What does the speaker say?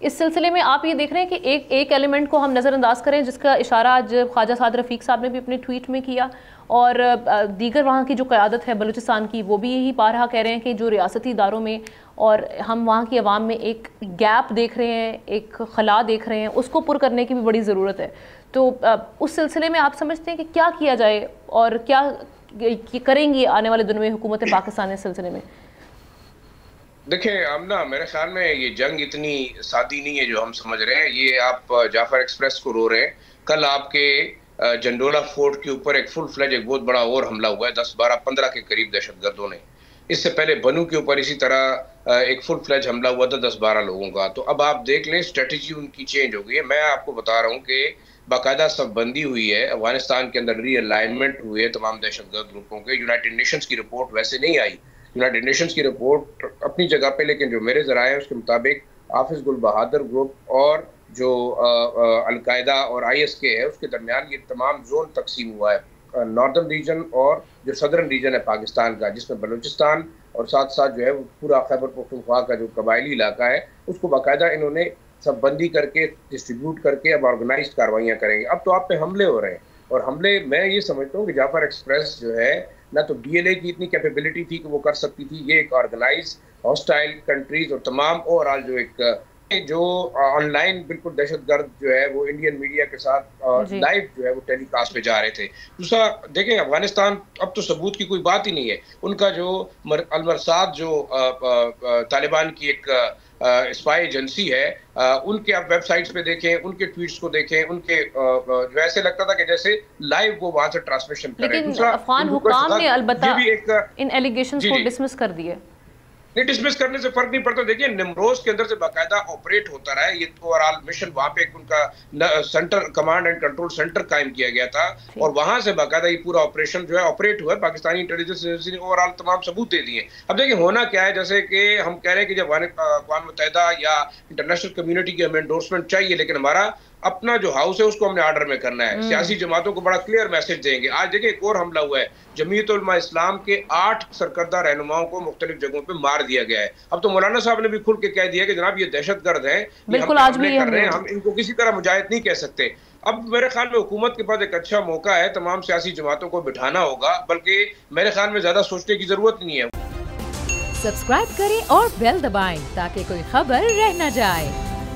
इस सिलसिले में आप ये देख रहे हैं कि एक एलिमेंट को हम नज़रअंदाज करें, जिसका इशारा आज ख्वाजा साद रफ़ीक साहब ने भी अपने ट्वीट में किया, और दीगर वहाँ की जो क़यादत है बलूचिस्तान की, वो भी यही बारहा कह रहे हैं कि जो रियासती इदारों में और हम वहाँ की आवाम में एक गैप देख रहे हैं, एक खला देख रहे हैं, उसको पुर करने की भी बड़ी ज़रूरत है। तो उस सिलसिले में आप समझते हैं कि क्या किया जाए और क्या करेंगी आने वाले दिनों में हुकूमत पाकिस्तान इस सिलसिले में? देखिए, अब ना मेरे ख्याल में ये जंग इतनी सादी नहीं है जो हम समझ रहे हैं। ये आप जाफर एक्सप्रेस को रो रहे हैं। कल आपके जंडोला फोर्ट के ऊपर एक फुल फ्लेज एक बहुत बड़ा और हमला हुआ है, 10, 12, 15 के करीब दहशतगर्दों ने। इससे पहले बनू के ऊपर इसी तरह एक फुल फ्लेज हमला हुआ था 10-12 लोगों का। तो अब आप देख लें, स्ट्रेटेजी उनकी चेंज हो गई है। मैं आपको बता रहा हूँ कि बाकायदा शबबंदी हुई है, अफगानिस्तान के अंदर रीअलाइनमेंट हुए है तमाम दहशतगर्द ग्रुपों के। यूनाइटेड नेशंस की रिपोर्ट वैसे नहीं आई। यूनाइटेड नेशंस की रिपोर्ट अपनी जगह पे, लेकिन जो मेरे ज़राए हैं उसके मुताबिक हाफिज गुल बहादुर ग्रुप और जो अलकायदा और ISK है उसके दरमियान ये तमाम जोन तकसीम हुआ है। नॉर्दर्न रीजन और जो सदर्न रीजन है पाकिस्तान का, जिसमें बलूचिस्तान और साथ साथ जो है वो पूरा खैबर पख्तूनख्वा का जो कबायली इलाका है, उसको बाकायदा इन्होंने सबबंदी करके डिस्ट्रीब्यूट करके अब ऑर्गेनाइज कार्रवाइयाँ करेंगे। अब तो आप पे हमले हो रहे हैं, और हमले मैं ये समझता हूँ कि जाफर एक्सप्रेस जो है, ना तो DLA की इतनी कैपेबिलिटी थी कि वो कर सकती थी। ये एक ऑर्गेनाइज हॉस्टाइल कंट्रीज और तमाम ओवरऑल जो ऑनलाइन बिल्कुल दहशतगर्द जो है वो इंडियन मीडिया के साथ लाइव जो है वो टेलीकास्ट पे जा रहे थे। दूसरा देखें, अफगानिस्तान अब तो सबूत की कोई बात ही नहीं है। उनका जो अलमरसाद जो तालिबान की एक स्पाई एजेंसी है, उनके आप वेबसाइट्स पे देखें, उनके ट्वीट्स को देखें, उनके जो ऐसे लगता था कि जैसे लाइव वो वहां से ट्रांसमिशन कर रहे हैं। लेकिन अफगान हुकाम ने अलबत्ता इन एलिगेशंस को जी डिसमिस कर दिए। नहीं, डिसमिस करने से फर्क नहीं पड़ता। देखिए, निमरोज के अंदर से बाकायदा ऑपरेट होता रहा है। ये ओवरऑल मिशन वहां पे एक उनका centre, command and control centre कायम किया गया था, और वहां से बाकायदा ये पूरा ऑपरेशन जो है ऑपरेट हुआ है। पाकिस्तानी इंटेलिजेंस एजेंसी ने ओवरऑल तमाम सबूत दे दिए। अब देखिए होना क्या है, जैसे कि हम कह रहे हैं कि जब अक़वाम मुत्तहिदा या इंटरनेशनल कम्युनिटी की हमें एंडोर्समेंट चाहिए, लेकिन हमारा अपना जो हाउस है उसको हमने ऑर्डर में करना है। सियासी जमातों को बड़ा क्लियर मैसेज देंगे। आज देखिए एक और हमला हुआ है, जमीयत उलमा इस्लाम के 8 सरकर्दा रहनुमाओं को मुख्तलिफ जगहों पे मार दिया गया है। अब तो मौलाना साहब ने भी खुल के कह दिया कि जनाब ये दहशतगर्द हैं, बिल्कुल आज भी कर रहे हैं, हम इनको किसी तरह मुजाहिद नहीं कह सकते। अब मेरे ख्याल में हुकूमत के पास एक अच्छा मौका है, तमाम सियासी जमातों को बिठाना होगा, बल्कि मेरे ख्याल में ज्यादा सोचने की जरूरत नहीं है। सब्सक्राइब करें और बेल दबाएं ताकि कोई खबर रह न जाए।